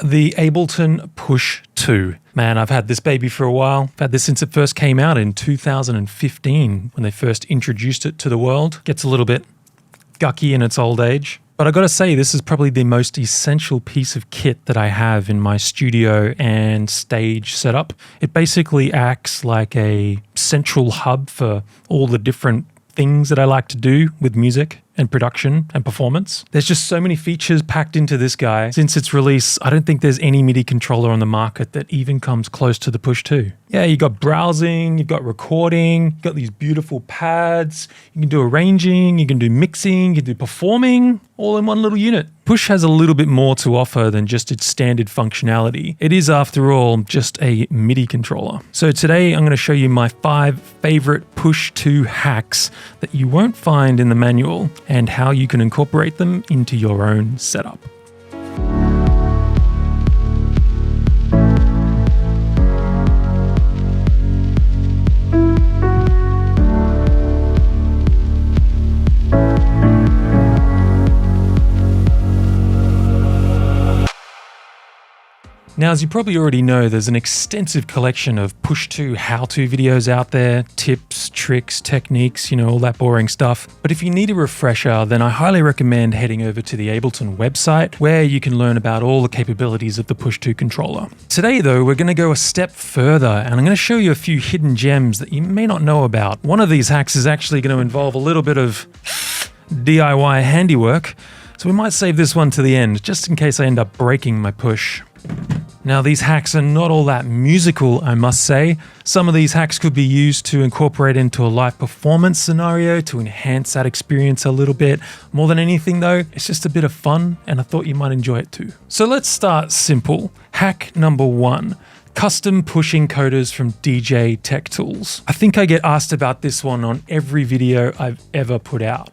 the Ableton Push 2. Man, I've had this baby for a while. I've had this since it first came out in 2015 when they first introduced it to the world. Gets a little bit gucky in its old age. But I gotta say, this is probably the most essential piece of kit that I have in my studio and stage setup. It basically acts like a central hub for all the different things that I like to do with music and production and performance. There's just so many features packed into this guy. Since its release, I don't think there's any MIDI controller on the market that even comes close to the Push 2. Yeah, you got browsing, you've got recording, you've got these beautiful pads, you can do arranging, you can do mixing, you can do performing, all in one little unit. Push has a little bit more to offer than just its standard functionality. It is, after all, just a MIDI controller. So today I'm going to show you my 5 favorite Push 2 hacks that you won't find in the manual and how you can incorporate them into your own setup. Now, as you probably already know, there's an extensive collection of Push 2 how-to videos out there, tips, tricks, techniques, all that boring stuff. But if you need a refresher, then I highly recommend heading over to the Ableton website, where you can learn about all the capabilities of the Push 2 controller. Today, though, we're going to go a step further, and I'm going to show you a few hidden gems that you may not know about. One of these hacks is actually going to involve a little bit of DIY handiwork, so we might save this one to the end, just in case I end up breaking my Push. Now, these hacks are not all that musical, I must say. Some of these hacks could be used to incorporate into a live performance scenario to enhance that experience a little bit. More than anything though, it's just a bit of fun, and I thought you might enjoy it too. So let's start simple. Hack number 1. Custom push encoders from DJ Tech Tools. I think I get asked about this one on every video I've ever put out.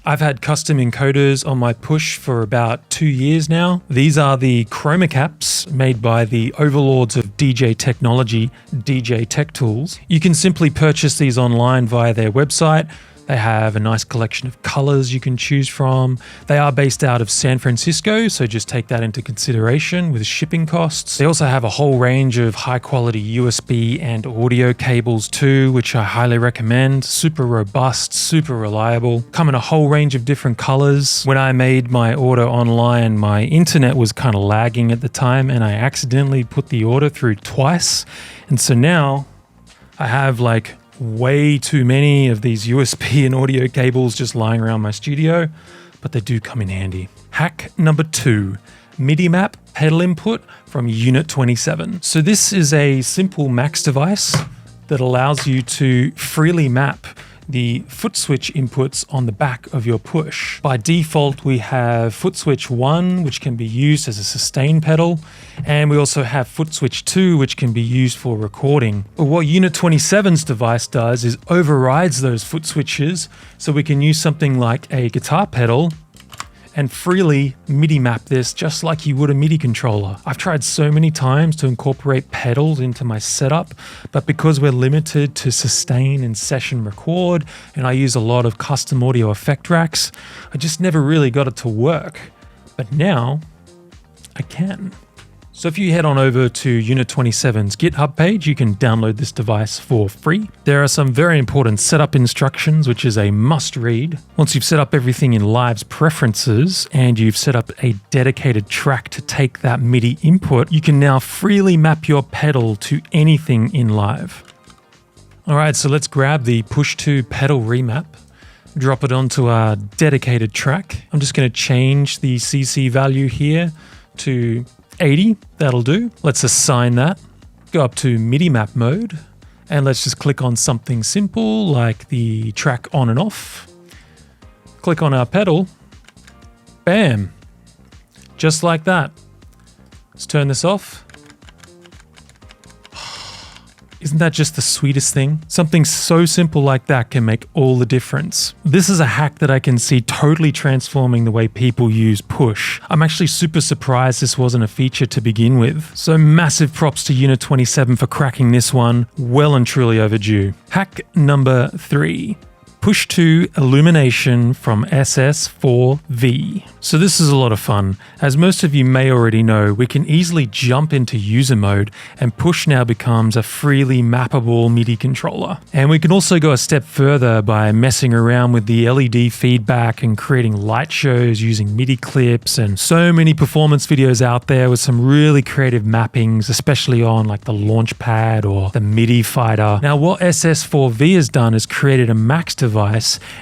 I've had custom encoders on my Push for about 2 years now. These are the chroma caps made by the overlords of DJ technology, DJ Tech Tools. You can simply purchase these online via their website. They have a nice collection of colors you can choose from. They are based out of San Francisco, so just take that into consideration with shipping costs. They also have a whole range of high quality USB and audio cables too, which I highly recommend. Super robust, super reliable. Come in a whole range of different colors. When I made my order online, my internet was kind of lagging at the time, and I accidentally put the order through twice. And so now I have like way too many of these USB and audio cables just lying around my studio, but they do come in handy. Hack number 2, MIDI Map pedal input from Unit 27. So this is a simple Max device that allows you to freely map the foot switch inputs on the back of your Push. By default, we have foot switch 1, which can be used as a sustain pedal, and we also have foot switch 2, which can be used for recording. But what Unit 27's device does is overrides those foot switches, so we can use something like a guitar pedal and freely MIDI map this just like you would a MIDI controller. I've tried so many times to incorporate pedals into my setup, but because we're limited to sustain and session record, and I use a lot of custom audio effect racks, I just never really got it to work. But now I can. So if you head on over to Unit 27's GitHub page, you can download this device for free. There are some very important setup instructions, which is a must read. Once you've set up everything in Live's preferences and you've set up a dedicated track to take that MIDI input, you can now freely map your pedal to anything in Live. All right, so let's grab the Push 2 pedal remap, drop it onto our dedicated track. I'm just going to change the CC value here to 80, that'll do. Let's assign that. Go up to MIDI map mode, and let's just click on something simple like the track on and off. Click on our pedal. Bam! Just like that. Let's turn this off. Isn't that just the sweetest thing? Something so simple like that can make all the difference. This is a hack that I can see totally transforming the way people use Push. I'm actually super surprised this wasn't a feature to begin with. So massive props to Unit 27 for cracking this one. Well and truly overdue. Hack number 3. Push 2 Illumination from SS4V. So this is a lot of fun. As most of you may already know, we can easily jump into user mode, and Push now becomes a freely mappable MIDI controller. And we can also go a step further by messing around with the LED feedback and creating light shows using MIDI clips, and so many performance videos out there with some really creative mappings, especially on like the Launchpad or the MIDI Fighter. Now what SS4V has done is created a Max device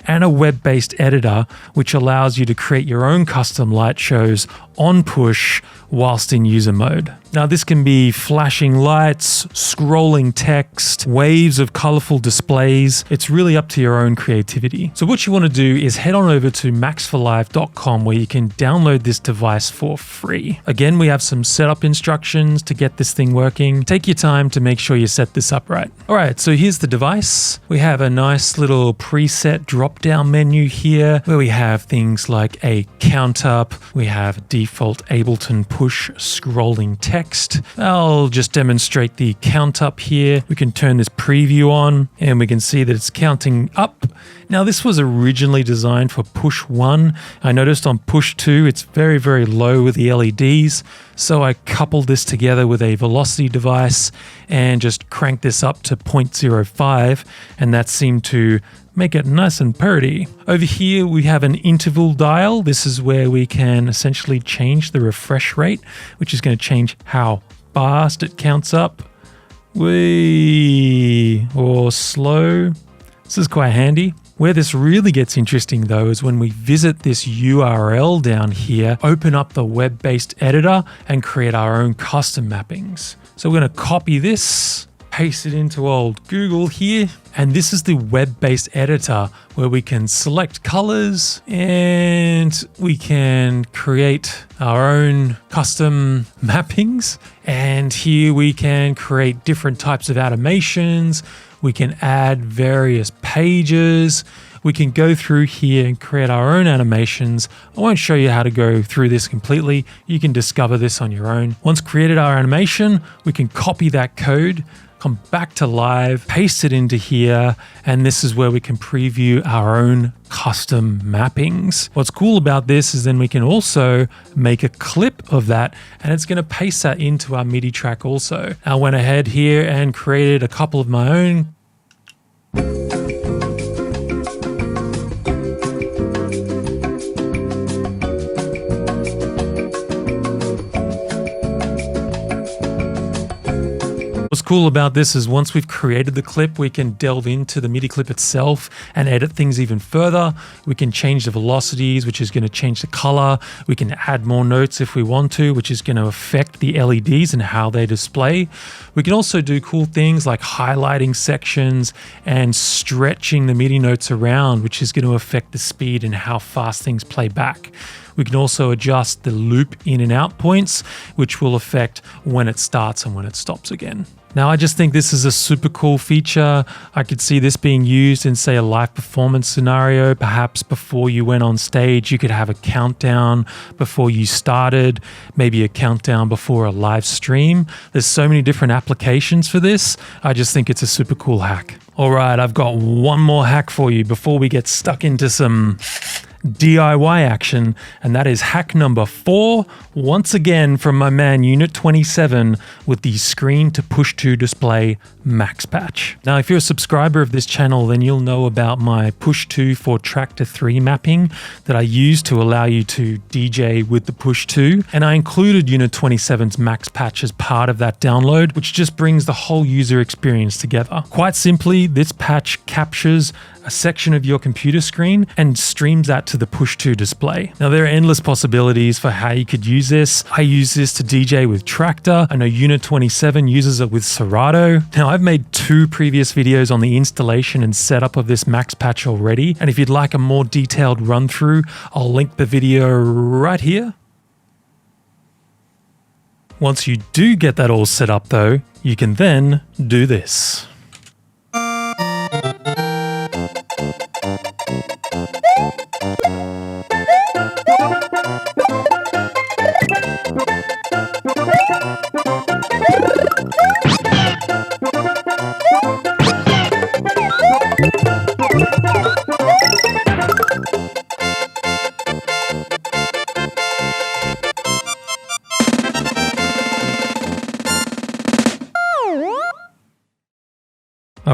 and a web-based editor which allows you to create your own custom light shows on Push whilst in user mode. Now this can be flashing lights, scrolling text, waves of colorful displays. It's really up to your own creativity. So what you want to do is head on over to maxforlive.com where you can download this device for free. Again, we have some setup instructions to get this thing working. Take your time to make sure you set this up right. All right, so here's the device. We have a nice little preset drop-down menu here where we have things like a count up. We have default Ableton Push scrolling text. I'll just demonstrate the count up here. We can turn this preview on and we can see that it's counting up. Now this was originally designed for Push 1. I noticed on Push 2 it's very, very low with the LEDs. So I coupled this together with a velocity device and just cranked this up to 0.05, and that seemed to make it nice and purty. Over here we have an interval dial. This is where we can essentially change the refresh rate, which is going to change how fast it counts up. Or slow. This is quite handy. Where this really gets interesting though is when we visit this URL down here, open up the web-based editor and create our own custom mappings. So we're going to copy this, paste it into old Google here, and this is the web-based editor where we can select colors and we can create our own custom mappings. And here we can create different types of animations. We can add various pages. We can go through here and create our own animations. I won't show you how to go through this completely. You can discover this on your own. Once created our animation, we can copy that code, come back to live, paste it into here, and this is where we can preview our own custom mappings. What's cool about this is then we can also make a clip of that, and it's going to paste that into our MIDI track also. I went ahead here and created a couple of my own. What's cool about this is once we've created the clip, we can delve into the MIDI clip itself and edit things even further. We can change the velocities, which is going to change the color. We can add more notes if we want to, which is going to affect the LEDs and how they display. We can also do cool things like highlighting sections and stretching the MIDI notes around, which is going to affect the speed and how fast things play back. We can also adjust the loop in and out points, which will affect when it starts and when it stops again. Now, I just think this is a super cool feature. I could see this being used in, say, a live performance scenario. Perhaps before you went on stage, you could have a countdown before you started, maybe a countdown before a live stream. There's so many different applications for this. I just think it's a super cool hack. All right, I've got one more hack for you before we get stuck into some DIY action, and that is hack number 4, once again from my man Unit 27 with the screen to push to display max patch. Now, if you're a subscriber of this channel, then you'll know about my push 2 for track to 3 mapping that I use to allow you to DJ with the push 2, and I included Unit 27's max patch as part of that download, which just brings the whole user experience together. Quite simply, this patch captures a section of your computer screen and streams that to the push to display. Now, there are endless possibilities for how you could use this. I use this to DJ with Traktor. I know Unit 27 uses it with Serato. Now, I've made 2 previous videos on the installation and setup of this max patch already, and if you'd like a more detailed run through, I'll link the video right here. Once you do get that all set up though, you can then do this.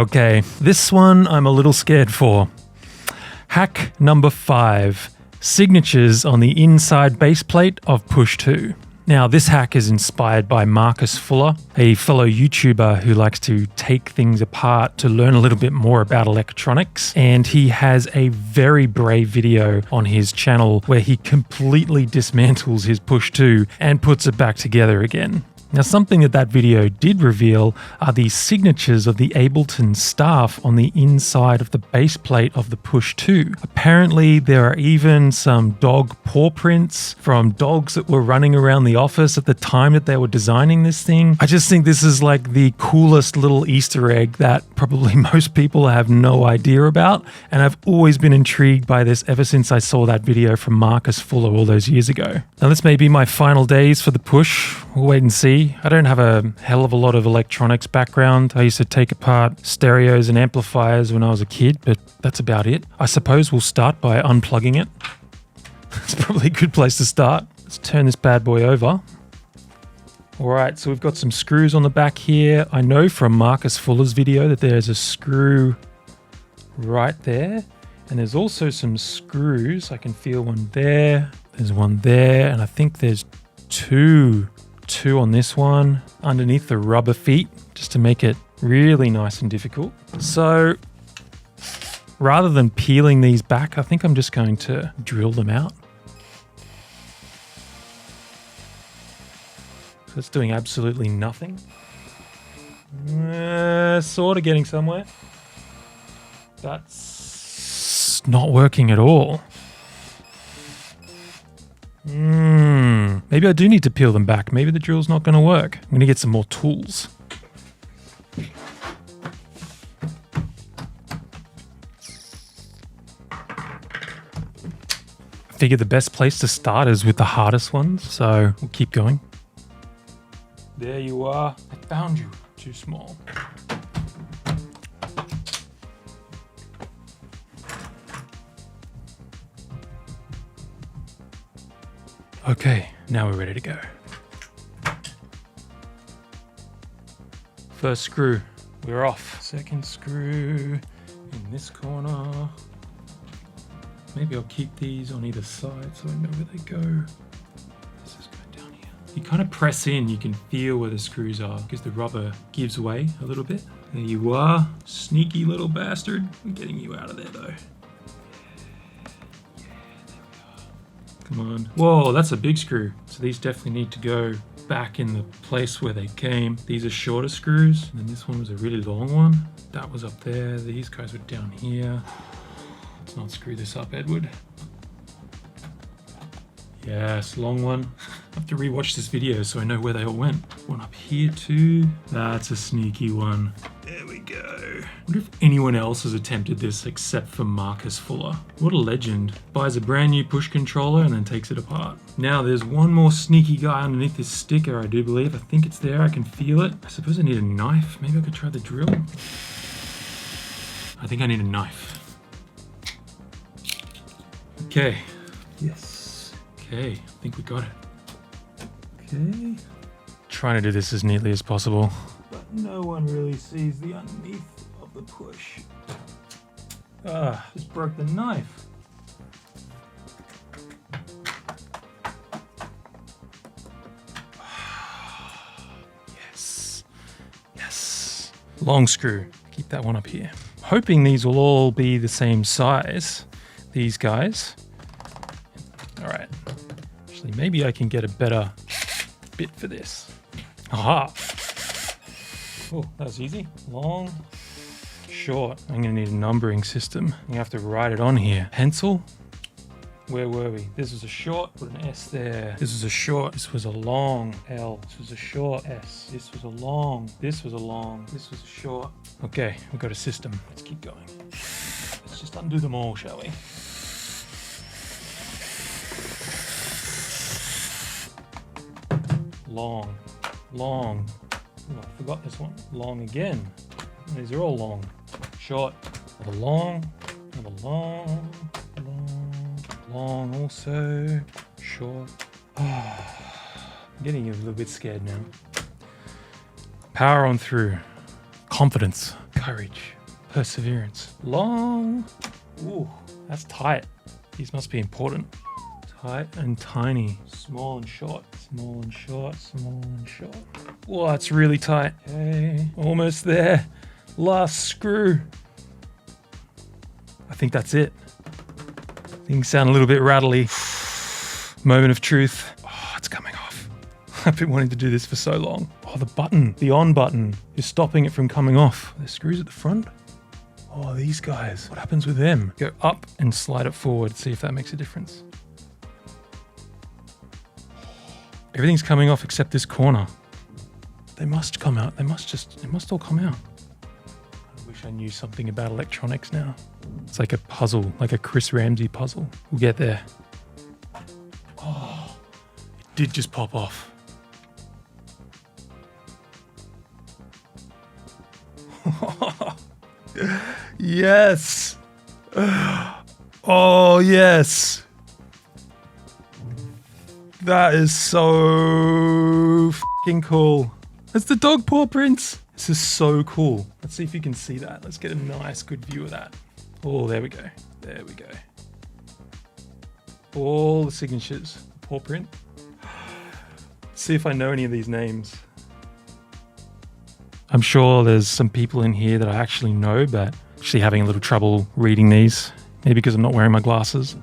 Okay, this one I'm a little scared for. Hack number 5, signatures on the inside base plate of Push 2. Now, this hack is inspired by Markus Fuller, a fellow YouTuber who likes to take things apart to learn a little bit more about electronics. And he has a very brave video on his channel where he completely dismantles his Push 2 and puts it back together again. Now, something that video did reveal are the signatures of the Ableton staff on the inside of the base plate of the Push 2. Apparently, there are even some dog paw prints from dogs that were running around the office at the time that they were designing this thing. I just think this is like the coolest little Easter egg that probably most people have no idea about. And I've always been intrigued by this ever since I saw that video from Markus Fuller all those years ago. Now, this may be my final days for the Push. We'll wait and see. I don't have a hell of a lot of electronics background. I used to take apart stereos and amplifiers when I was a kid, but that's about it. I suppose we'll start by unplugging it. It's probably a good place to start. Let's turn this bad boy over. All right, so we've got some screws on the back here. I know from Markus Fuller's video that there's a screw right there. And there's also some screws. I can feel one there. There's one there. And I think there's two on this one underneath the rubber feet, just to make it really nice and difficult. So rather than peeling these back, I think I'm just going to drill them out. So it's doing absolutely nothing. Sort of getting somewhere. That's not working at all. Maybe I do need to peel them back. Maybe the drill's not going to work. I'm going to get some more tools. I figured the best place to start is with the hardest ones, so we'll keep going. There you are. I found you. Too small. Okay, now we're ready to go. First screw, we're off. Second screw in this corner. Maybe I'll keep these on either side so I know where they go. This is going down here. You kind of press in, you can feel where the screws are because the rubber gives way a little bit. There you are, sneaky little bastard. I'm getting you out of there though. Come on. Whoa, that's a big screw. So these definitely need to go back in the place where they came. These are shorter screws. And then this one was a really long one. That was up there. These guys were down here. Let's not screw this up, Edward. Yes, long one. I have to rewatch this video so I know where they all went. One up here too. That's a sneaky one. There we go. I wonder if anyone else has attempted this except for Markus Fuller. What a legend. Buys a brand new push controller and then takes it apart. Now there's one more sneaky guy underneath this sticker, I do believe. I think it's there, I can feel it. I suppose I need a knife. Maybe I could try the drill. I think I need a knife. Okay. Yes. Okay, I think we got it. Okay. Trying to do this as neatly as possible. But no one really sees the underneath of the push. Just broke the knife. Yes. Yes. Long screw. Keep that one up here. Hoping these will all be the same size, these guys. All right. Actually, maybe I can get a better bit for this. Aha. Oh, that was easy. Long, short. I'm gonna need a numbering system. You have to write it on here. Pencil. Where were we? This was a short, put an S there. This was a short, this was a long L. This was a short S. This was a long, this was a long, this was a short. Okay, we've got a system. Let's keep going. Let's just undo them all, shall we? Long, long. Oh, I forgot this one. Long again. These are all long. Short, another long, another long, long, long also, short. I'm getting a little bit scared now. Power on through. Confidence. courage, perseverance. Long. Ooh, that's tight. These must be important. Tight and tiny. Small and short. Small and short. Small and short. Whoa, that's really tight. Okay, almost there. Last screw. I think that's it. Things sound a little bit rattly. Moment of truth. Oh, it's coming off. I've been wanting to do this for so long. Oh, the button, the on button is stopping it from coming off. There's screws at the front. Oh, these guys. What happens with them? Go up and slide it forward. See if that makes a difference. Everything's coming off except this corner. They must come out. They must all come out. I wish I knew something about electronics now. It's like a puzzle, like a Chris Ramsey puzzle. We'll get there. Oh, it did just pop off. Yes. Oh, yes. That is so fucking cool. That's the dog paw prints. This is so cool. Let's see if you can see that. Let's get a nice, good view of that. Oh, there we go. There we go. All the signatures. Paw print. See if I know any of these names. I'm sure there's some people in here that I actually know, but actually having a little trouble reading these. Maybe because I'm not wearing my glasses.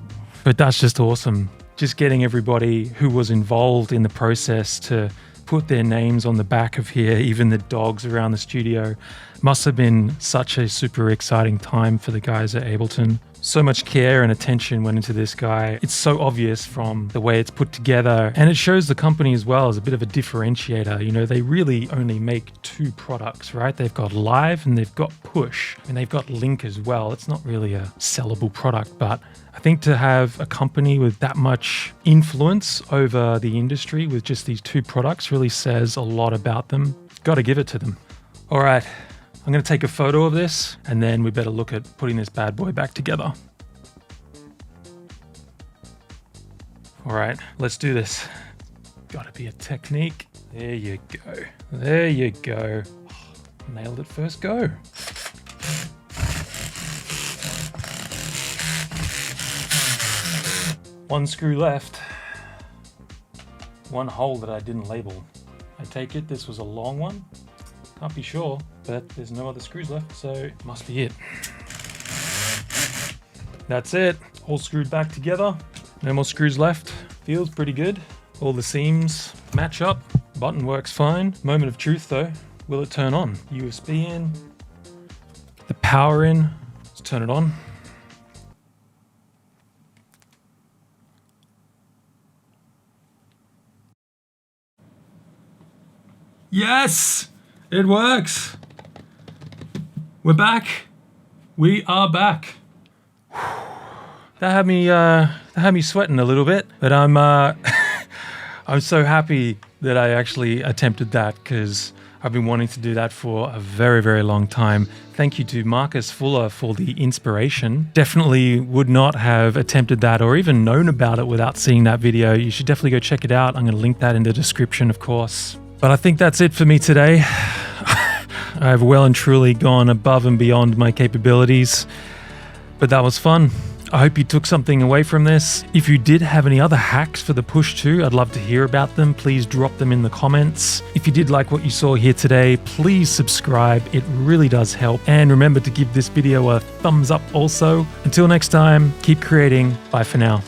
But that's just awesome. Just getting everybody who was involved in the process to put their names on the back of here, even the dogs around the studio. Must have been such a super exciting time for the guys at Ableton. So much care and attention went into this guy. It's so obvious from the way it's put together, and it shows the company as well as a bit of a differentiator. You know, they really only make two products, right? They've got Live and they've got Push, and they've got Link as well. It's not really a sellable product, but I think to have a company with that much influence over the industry with just these two products really says a lot about them. Got to give it to them. All right. I'm going to take a photo of this and then we better look at putting this bad boy back together. All right, let's do this. Got to be a technique. There you go. There you go. Nailed it first go. One screw left. One hole that I didn't label. I take it this was a long one. Can't be sure, but there's no other screws left, so it must be it. That's it. All screwed back together. No more screws left. Feels pretty good. All the seams match up. Button works fine. Moment of truth though. Will it turn on? USB in. The power in. Let's turn it on. Yes! It works. We're back. We are back. That had me sweating a little bit, but I'm I'm so happy that I actually attempted that because I've been wanting to do that for a very, very long time. Thank you to Markus Fuller for the inspiration. Definitely would not have attempted that or even known about it without seeing that video. You should definitely go check it out. I'm going to link that in the description, of course. But I think that's it for me today. I've well and truly gone above and beyond my capabilities, but that was fun. I hope you took something away from this. If you did have any other hacks for the Push 2, I'd love to hear about them. Please drop them in the comments. If you did like what you saw here today, please subscribe. It really does help. And remember to give this video a thumbs up also. Until next time, keep creating. Bye for now.